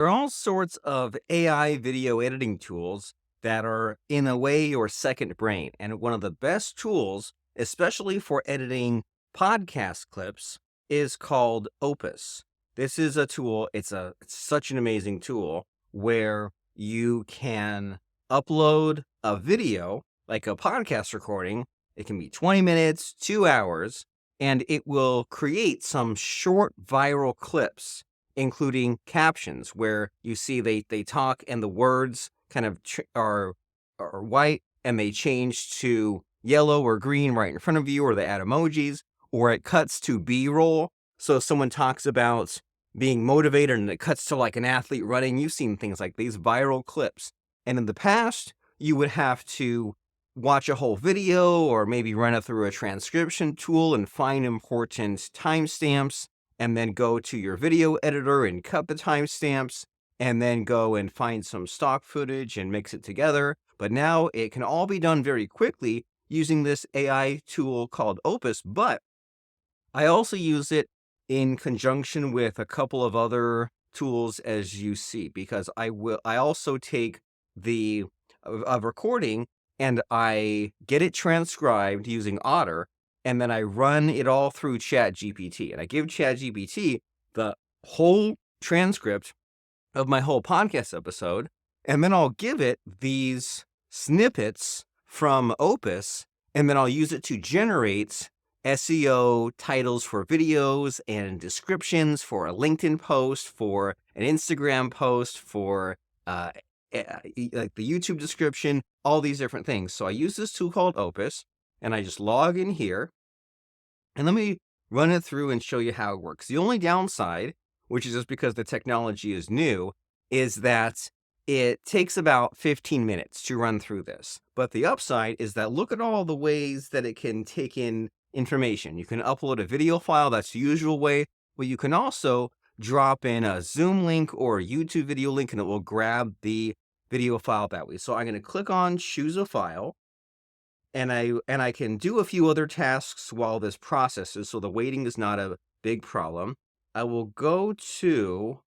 There are all sorts of AI video editing tools that are, in a way, your second brain. And one of the best tools, especially for editing podcast clips, is called Opus. This is a tool, it's such an amazing tool where you can upload a video, like a podcast recording. It can be 20 minutes, 2 hours, and it will create some short viral clips including captions where you see they talk and the words kind of are white and they change to yellow or green right in front of you, or they add emojis, or it cuts to B-roll. So if someone talks about being motivated and it cuts to like an athlete running. You've seen things like these viral clips. And in the past, you would have to watch a whole video or maybe run it through a transcription tool and find important timestamps and then go to your video editor and cut the timestamps, and then go and find some stock footage and mix it together. But now it can all be done very quickly using this AI tool called Opus. But I also use it in conjunction with a couple of other tools, as you see, because I also take the a recording and I get it transcribed using Otter, and then I run it all through ChatGPT, and I give ChatGPT the whole transcript of my whole podcast episode, and then I'll give it these snippets from Opus, and then I'll use it to generate SEO titles for videos and descriptions for a LinkedIn post, for an Instagram post, for like the YouTube description, all these different things. So I use this tool called Opus, and I just log in here, and let me run it through and show you how it works. The only downside, which is just because the technology is new, is that it takes about 15 minutes to run through this. But the upside is that look at all the ways that it can take in information. You can upload a video file, that's the usual way, but you can also drop in a Zoom link or a YouTube video link and it will grab the video file that way. So I'm going to click on choose a file, and I can do a few other tasks while this processes, so the waiting is not a big problem. I will go to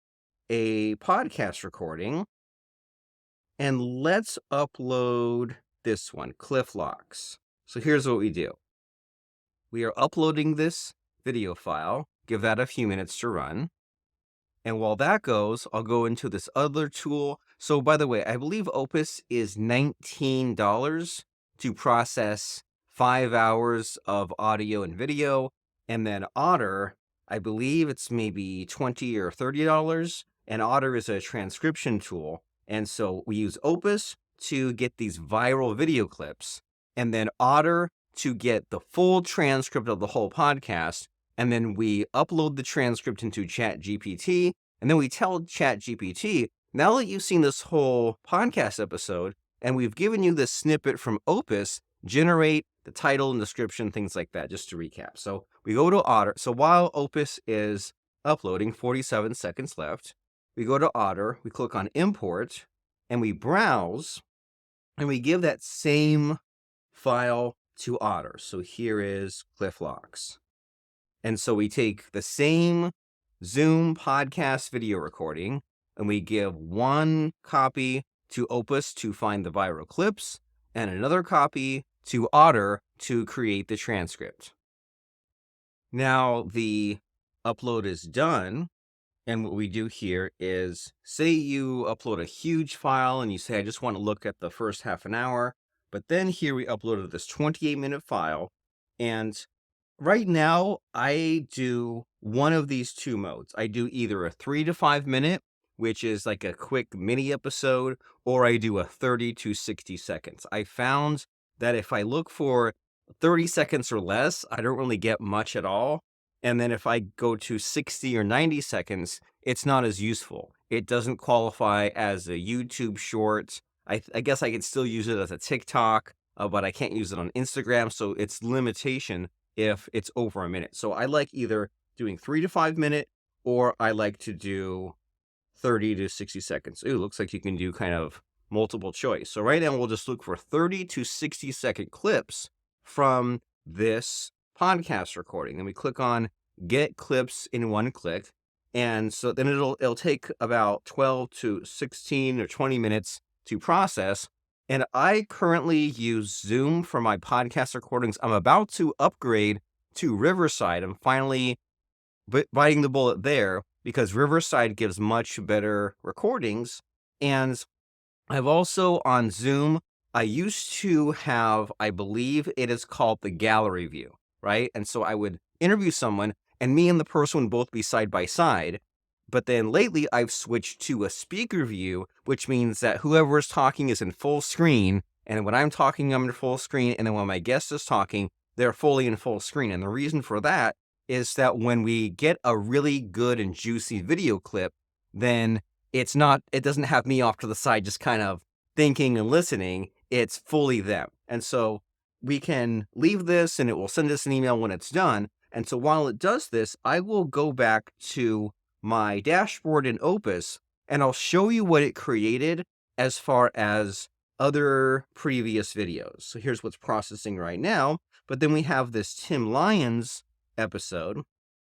a podcast recording, and let's upload this one, Cliff Locks. So here's what we do. We are uploading this video file, give that a few minutes to run. And while that goes, I'll go into this other tool. So by the way, I believe Opus is $19 to process 5 hours of audio and video. And then Otter, I believe it's maybe $20 or $30. And Otter is a transcription tool. And so we use Opus to get these viral video clips, and then Otter to get the full transcript of the whole podcast. And then we upload the transcript into ChatGPT, and then we tell ChatGPT, now that you've seen this whole podcast episode, and we've given you this snippet from Opus, generate the title and description, things like that, just to recap. So we go to Otter. So while Opus is uploading, 47 seconds left, we go to Otter, we click on Import, and we browse, and we give that same file to Otter. So here is Cliff Locks. And so we take the same Zoom podcast video recording, and we give one copy to Opus to find the viral clips, and another copy to Otter to create the transcript. Now the upload is done, and what we do here is, say you upload a huge file and you say, I just want to look at the first half an hour, but then here we uploaded this 28-minute file, and right now I do one of these two modes. I do either a 3 to 5 minute, which is like a quick mini episode, or I do a 30 to 60 seconds. I found that if I look for 30 seconds or less, I don't really get much at all. And then if I go to 60 or 90 seconds, it's not as useful. It doesn't qualify as a YouTube short. I guess I could still use it as a TikTok, but I can't use it on Instagram. So it's limitation if it's over a minute. So I like either doing 3 to 5 minute, or I like to do 30 to 60 seconds. Ooh, looks like you can do kind of multiple choice. So right now we'll just look for 30 to 60 second clips from this podcast recording. Then we click on Get Clips in one click, And so then it'll take about 12 to 16 or 20 minutes to process. And I currently use Zoom for my podcast recordings. I'm about to upgrade to Riverside. I'm finally biting the bullet there because Riverside gives much better recordings. And I've also on Zoom, I used to have, I believe it is called the gallery view, right? And so I would interview someone and me and the person would both be side by side. But then lately I've switched to a speaker view, which means that whoever is talking is in full screen. And when I'm talking, I'm in full screen. And then when my guest is talking, they're fully in full screen. And the reason for that is that when we get a really good and juicy video clip, then it doesn't have me off to the side just kind of thinking and listening. It's fully them. And so we can leave this and it will send us an email when it's done. And so while it does this, I will go back to my dashboard in Opus and I'll show you what it created as far as other previous videos. So here's what's processing right now. But then we have this Tim Lyons episode.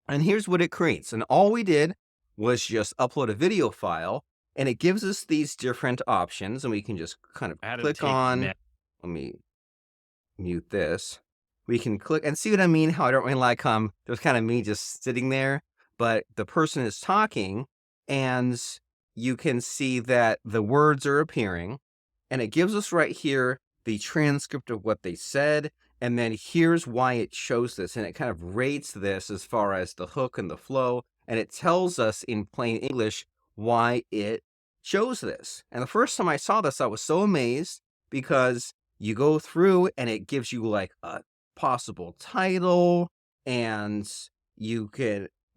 And here's what it creates. And all we did was just upload a video file, and it gives us these different options, and we can just kind of click on, let me mute this. We can click and see what I mean, how I don't really like there's kind of me just sitting there, but the person is talking, and you can see that the words are appearing, and it gives us right here the transcript of what they said. And then here's why it shows this, and it kind of rates this as far as the hook and the flow, and it tells us in plain English why it shows this. And the first time I saw this, I was so amazed because you go through and it gives you like a possible title, and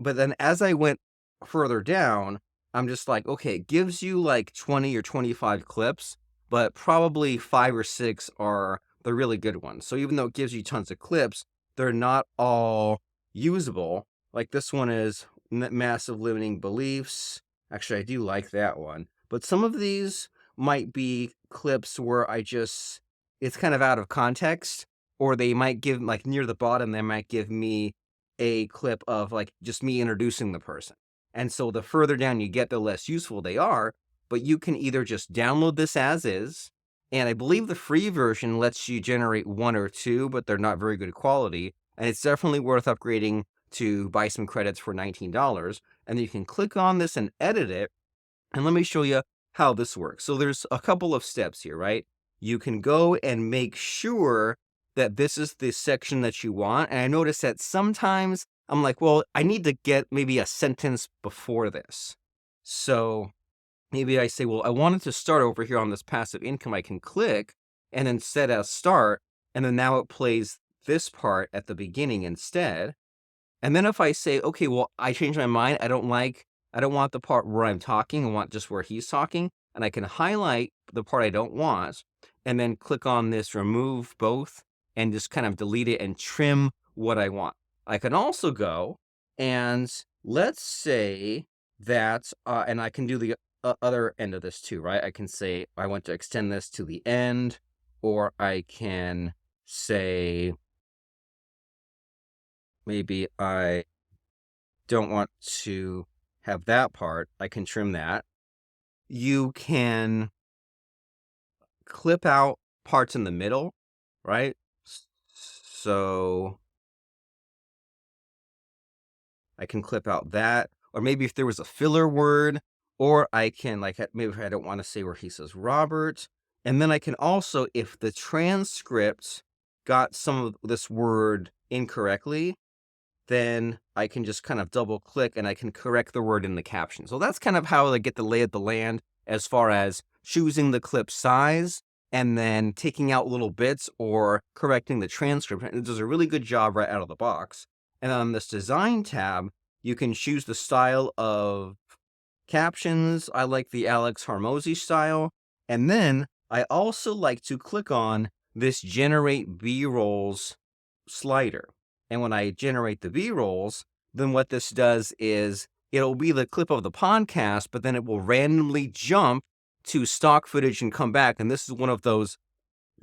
but then as I went further down, I'm just like, okay, it gives you like 20 or 25 clips, but probably 5 or 6 are the really good ones. So even though it gives you tons of clips, they're not all usable. Like this one is massive limiting beliefs. Actually, I do like that one. But some of these might be clips where it's kind of out of context, or they might give, like near the bottom, they might give me a clip of like just me introducing the person. And so the further down you get, the less useful they are. But you can either just download this as is, and I believe the free version lets you generate 1 or 2, but they're not very good quality. And it's definitely worth upgrading to buy some credits for $19. And you can click on this and edit it. And let me show you how this works. So there's a couple of steps here, right? You can go and make sure that this is the section that you want. And I notice that sometimes I'm like, well, I need to get maybe a sentence before this. So maybe I say, well, I wanted to start over here on this passive income. I can click and then set as start. And then now it plays this part at the beginning instead. And then if I say, okay, well, I changed my mind. I don't want the part where I'm talking. I want just where he's talking. And I can highlight the part I don't want and then click on this remove both and just kind of delete it and trim what I want. I can also go and let's say that, and I can do the other end of this too, right? I can say I want to extend this to the end, or I can say maybe I don't want to have that part. I can trim that. You can clip out parts in the middle, right? So I can clip out that, or maybe if there was a filler word, or I can maybe if I don't want to say where he says Robert. And then I can also, if the transcript got some of this word incorrectly, then I can just kind of double click and I can correct the word in the caption. So that's kind of how I get the lay of the land as far as choosing the clip size and then taking out little bits or correcting the transcript. And it does a really good job right out of the box. And on this design tab, you can choose the style of captions. I like the Alex Hormozy style. And then I also like to click on this generate B-rolls slider. And when I generate the B-rolls, then what this does is it'll be the clip of the podcast, but then it will randomly jump to stock footage and come back. And this is one of those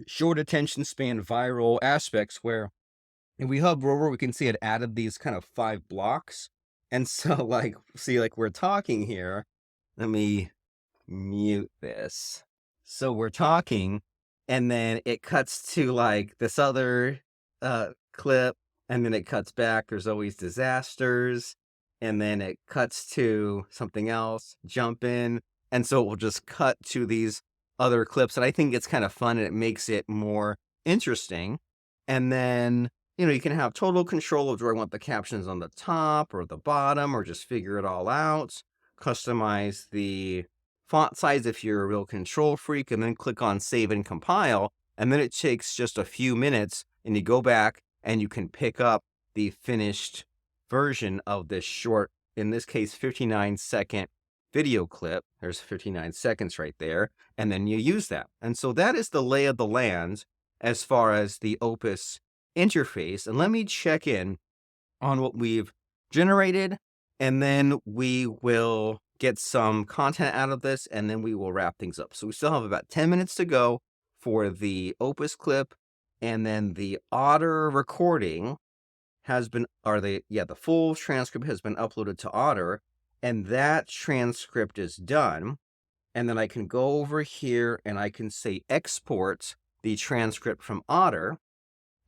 short attention span viral aspects where if we hover over, we can see it added these kind of 5 blocks. And so, like, see, like, we're talking here. Let me mute this. So we're talking, and then it cuts to, like, this other, clip, and then it cuts back. There's always disasters, and then it cuts to something else, jump in, and so it will just cut to these other clips, and I think it's kinda fun, and it makes it more interesting. And then, you can have total control of do I want the captions on the top or the bottom or just figure it all out. Customize the font size if you're a real control freak, and then click on save and compile. And then it takes just a few minutes, and you go back and you can pick up the finished version of this short, in this case, 59-second video clip. There's 59 seconds right there. And then you use that. And so that is the lay of the land as far as the Opus interface. And let me check in on what we've generated, and then we will get some content out of this, and then we will wrap things up. So we still have about 10 minutes to go for the Opus clip, and then the Otter recording the full transcript has been uploaded to Otter, and that transcript is done. And then I can go over here and I can say export the transcript from Otter,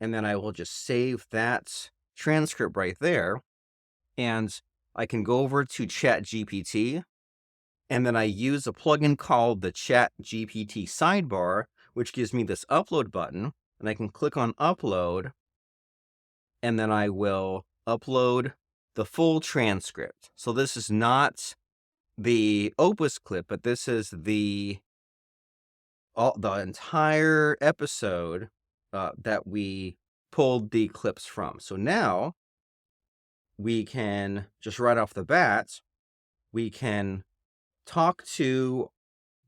and then I will just save that transcript right there. And I can go over to ChatGPT, and then I use a plugin called the ChatGPT sidebar, which gives me this upload button, and I can click on upload, and then I will upload the full transcript. So this is not the Opus clip, but this is the entire episode that we pulled the clips from. So now we can just right off the bat, we can talk to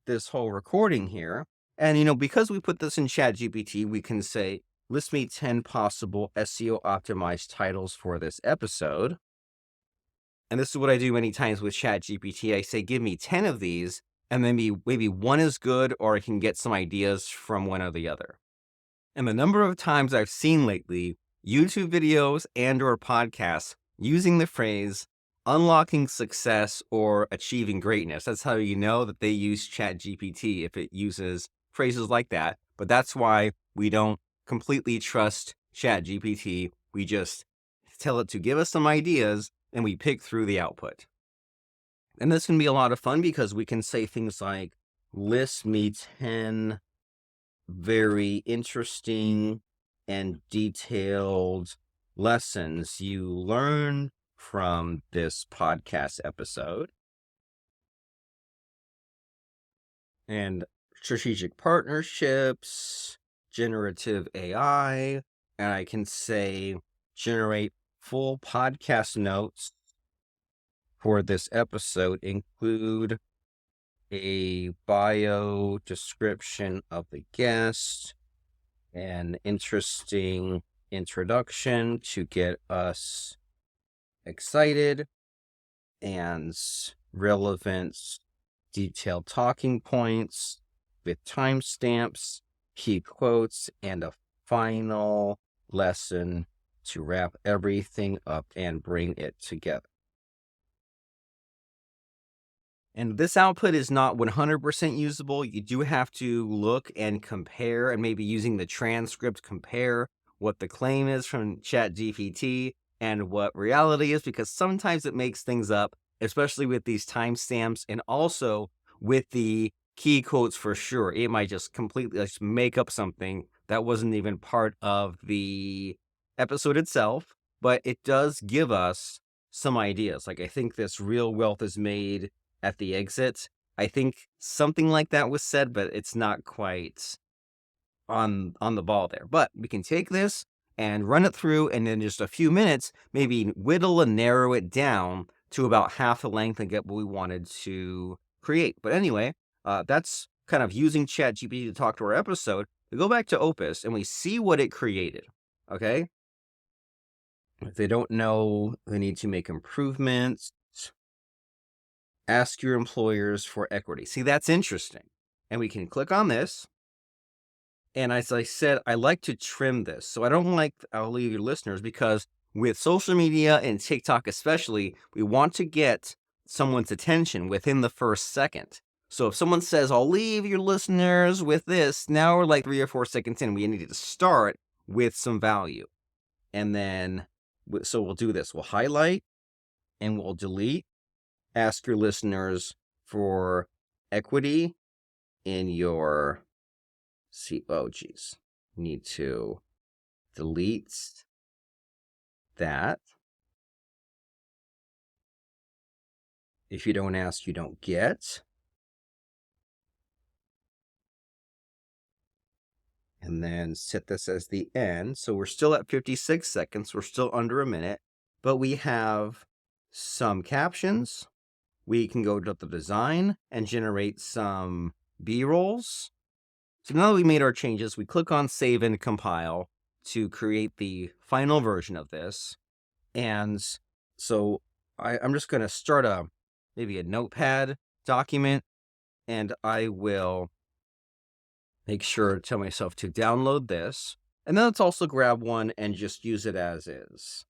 this whole recording here. And, because we put this in ChatGPT, we can say, list me 10 possible SEO optimized titles for this episode. And this is what I do many times with ChatGPT. I say, give me 10 of these, and then maybe one is good, or I can get some ideas from one or the other. And the number of times I've seen lately YouTube videos and or podcasts using the phrase unlocking success or achieving greatness. That's how you know that they use ChatGPT, if it uses phrases like that. But that's why we don't completely trust ChatGPT. We just tell it to give us some ideas, and we pick through the output. And this can be a lot of fun because we can say things like, list me 10 very interesting and detailed lessons you learn from this podcast episode. And strategic partnerships, generative AI, and I can say generate full podcast notes for this episode, include a bio description of the guest, an interesting introduction to get us excited, and relevant detailed talking points with timestamps, key quotes, and a final lesson to wrap everything up and bring it together. And this output is not 100% usable. You do have to look and compare, and maybe using the transcript, compare what the claim is from ChatGPT and what reality is, because sometimes it makes things up, especially with these timestamps and also with the key quotes for sure. It might just completely just make up something that wasn't even part of the episode itself, but it does give us some ideas. Like, I think this real wealth is made at the exit. I think something like that was said, but it's not quite on the ball there. But we can take this and run it through, and in just a few minutes, maybe whittle and narrow it down to about half the length and get what we wanted to create. But anyway, that's kind of using ChatGPT to talk to our episode. We go back to Opus and we see what it created. Okay. If they don't know, they need to make improvements. Ask your employers for equity. See, that's interesting. And we can click on this. And as I said, I like to trim this. So I don't like, I'll leave your listeners, because with social media and TikTok especially, we want to get someone's attention within the first second. So if someone says, I'll leave your listeners with this, now we're like 3 or 4 seconds in, we need to start with some value. And then, so we'll do this. We'll highlight and we'll delete. Ask your listeners for equity in your, need to delete that. If you don't ask, you don't get. And then set this as the end. So we're still at 56 seconds. We're still under a minute, but we have some captions. We can go to the design and generate some B-rolls. So now that we made our changes, we click on save and compile to create the final version of this. And so I'm just going to start maybe a notepad document, and I will make sure to tell myself to download this. And then let's also grab one and just use it as is.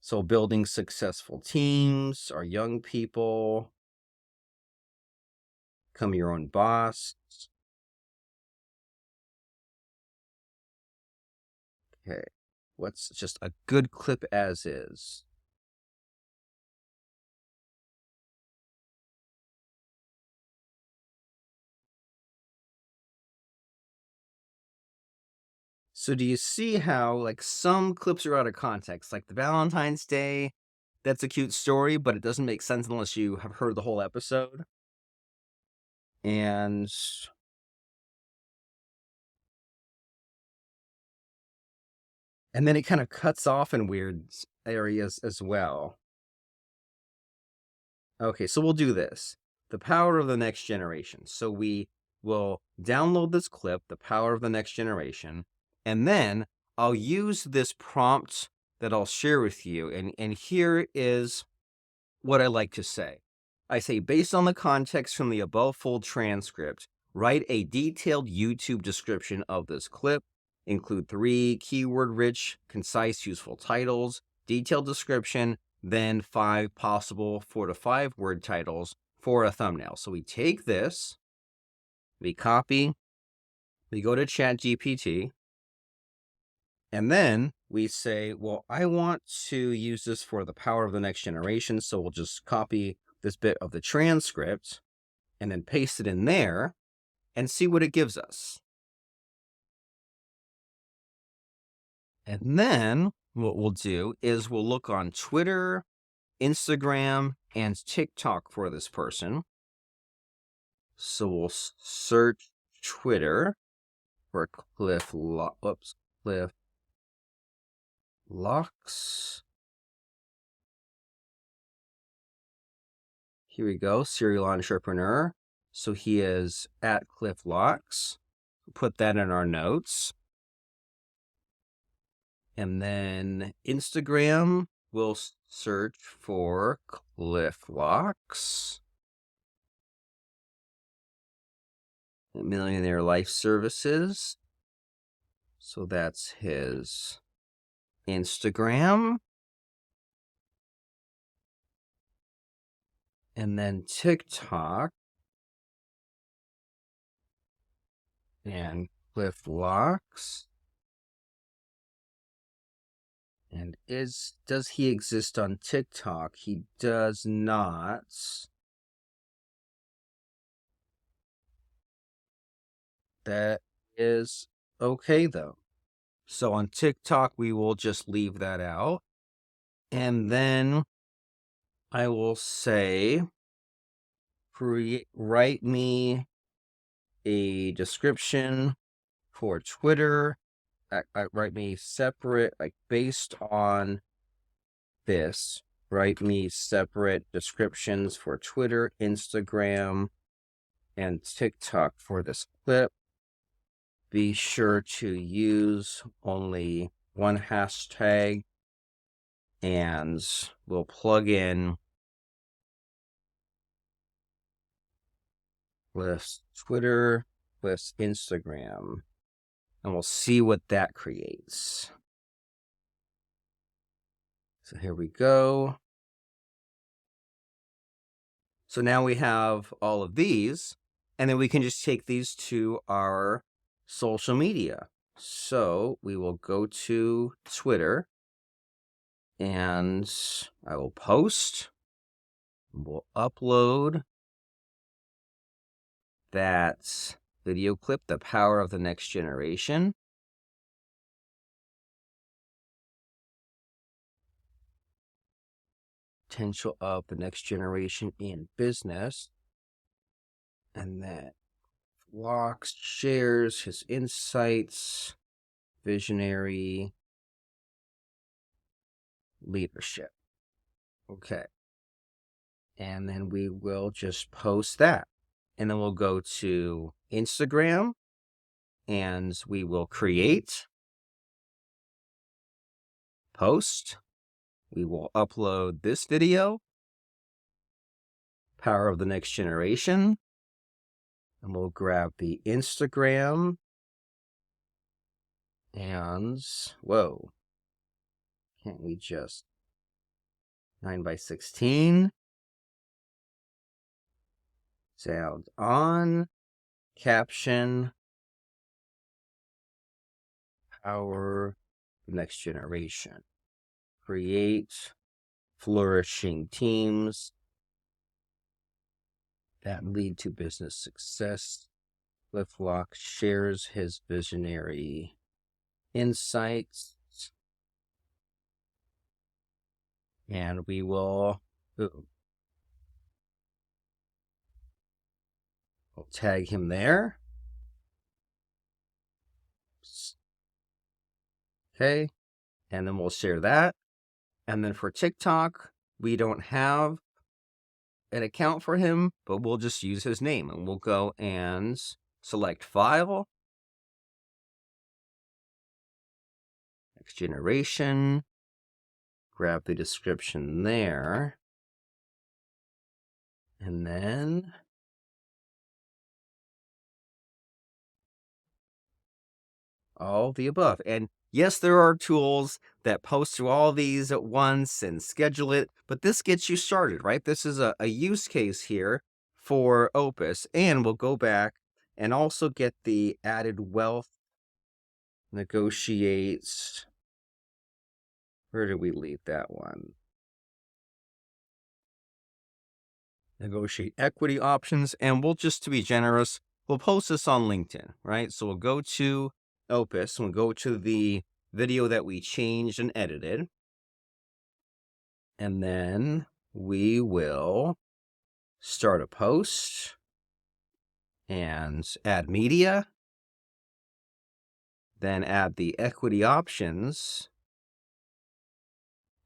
So building successful teams, our young people, become your own boss. Okay, what's just a good clip as is? So do you see how like some clips are out of context, like the Valentine's Day, that's a cute story, but it doesn't make sense unless you have heard the whole episode. And then it kind of cuts off in weird areas as well. Okay, so we'll do this. The power of the next generation. So we will download this clip, the power of the next generation, and then I'll use this prompt that I'll share with you. And here is what I like to say. I say, based on the context from the above full transcript, write a detailed YouTube description of this clip. Include 3 keyword-rich, concise, useful titles, detailed description, then 5 possible 4 to 5 word titles for a thumbnail. So we take this, we copy, we go to ChatGPT, and then we say, well, I want to use this for the power of the next generation. So we'll just copy this bit of the transcript and then paste it in there and see what it gives us. And then what we'll do is we'll look on Twitter, Instagram, and TikTok for this person. So we'll search Twitter for Cliff Locks. Here we go, serial entrepreneur. So he is at Cliff Locks. Put that in our notes. And then Instagram, we'll search for Cliff Locks. Millionaire Life Services. So that's his Instagram. And then TikTok. And Cliff Locks. And does he exist on TikTok? He does not. That is okay though. So on TikTok, we will just leave that out. And then I will say, write me a description for Twitter. Write me separate, like based on this, write me separate descriptions for Twitter, Instagram, and TikTok for this clip. Be sure to use only one hashtag, and we'll plug in with Twitter, with Instagram, and we'll see what that creates. So here we go. So now we have all of these, and then we can just take these to our social media. So we will go to Twitter, and I will post. We'll upload that video clip, The Power of the Next Generation. Potential of the next generation in business. And then Locks shares his insights, visionary leadership. Okay. And then we will just post that. And then we'll go to Instagram and we will create, post. We will upload this video, Power of the Next Generation. And we'll grab the Instagram and, whoa, can't we just 9:16? Sound on, caption, Power the Next Generation. Create flourishing teams that lead to business success. Cliff Locke shares his visionary insights. And we will we'll tag him there. Okay. And then we'll share that. And then for TikTok, we don't have an account for him, but we'll just use his name. And we'll go and select File, Next Generation, grab the description there, and then all the above. And yes, there are tools that post to all these at once and schedule it, but this gets you started, right? This is a use case here for Opus, and we'll go back and also get the added wealth, negotiates. Where did we leave that one? Negotiate equity options, and we'll just, to be generous, we'll post this on LinkedIn, right? So we'll go to Opus, and we'll go to the video that we changed and edited. And then we will start a post and add media, then add the equity options,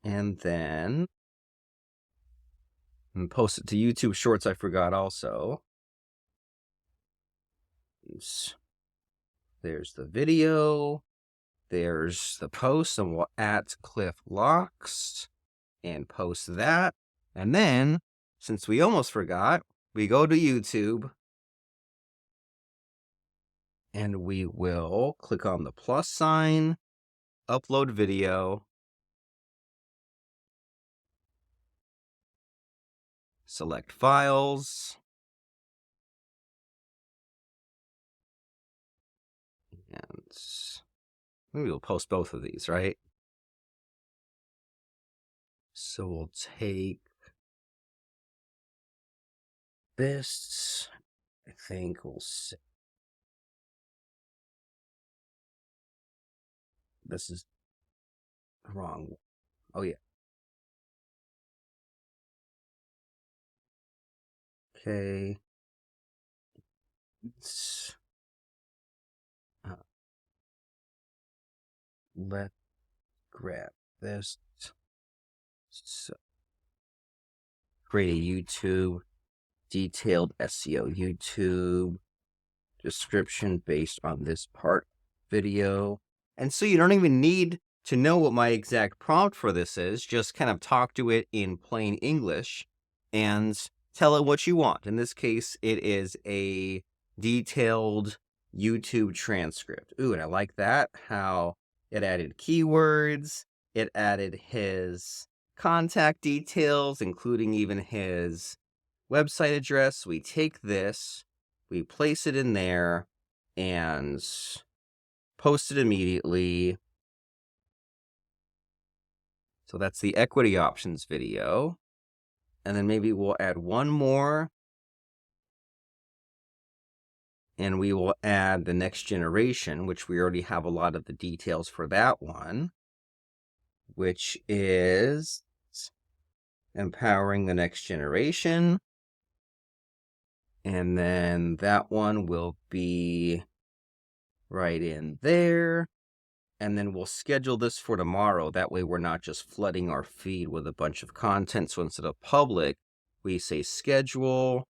and then post it to YouTube Shorts. I forgot also. There's the video, there's the post, and we'll add Cliff Locks and post that. And then, since we almost forgot, we go to YouTube and we will click on the plus sign, upload video, select files, and maybe we'll post both of these, right? So we'll take this, I think we'll say, this is wrong. Oh yeah. Okay. Let's grab this. So, create a YouTube, detailed SEO YouTube description based on this part video. And so you don't even need to know what my exact prompt for this is. Just kind of talk to it in plain English and tell it what you want. In this case, it is a detailed YouTube transcript. Ooh, and I like that, how it added keywords, it added his contact details, including even his website address. We take this, we place it in there, and post it immediately. So that's the equity options video. And then maybe we'll add one more. And we will add the next generation, which we already have a lot of the details for that one, which is empowering the next generation. And then that one will be right in there. And then we'll schedule this for tomorrow. That way we're not just flooding our feed with a bunch of content. So instead of public, we say schedule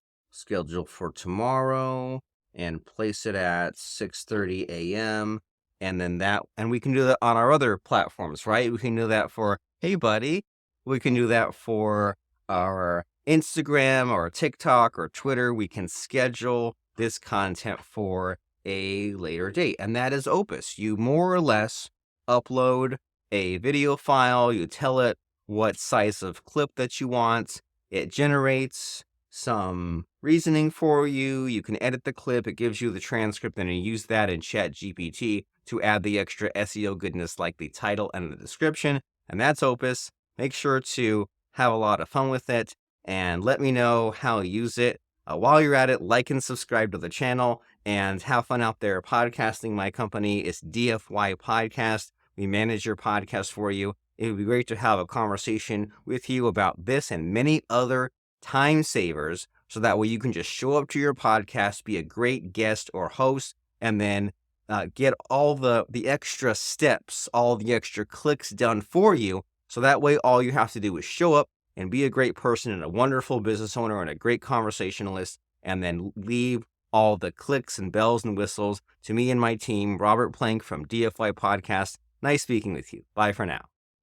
for tomorrow, and place it at 6:30 a.m. And then and we can do that on our other platforms, right? We can do that for, hey buddy, we can do that for our Instagram or TikTok or Twitter. We can schedule this content for a later date. And that is Opus. You more or less upload a video file, you tell it what size of clip that you want, it generates some reasoning for you, you can edit the clip, it gives you the transcript, and you use that in ChatGPT to add the extra SEO goodness like the title and the description. And that's Opus. Make sure to have a lot of fun with it and let me know how you use it. While you're at it, like and subscribe to the channel and have fun out there podcasting. My company is DFY Podcast. We manage your podcast for you. It would be great to have a conversation with you about this and many other time savers, so that way you can just show up to your podcast, be a great guest or host, and then get all the extra steps, all the extra clicks done for you. So that way all you have to do is show up and be a great person and a wonderful business owner and a great conversationalist, and then leave all the clicks and bells and whistles to me and my team. Robert Plank from DFY Podcast. Nice speaking with you. Bye for now.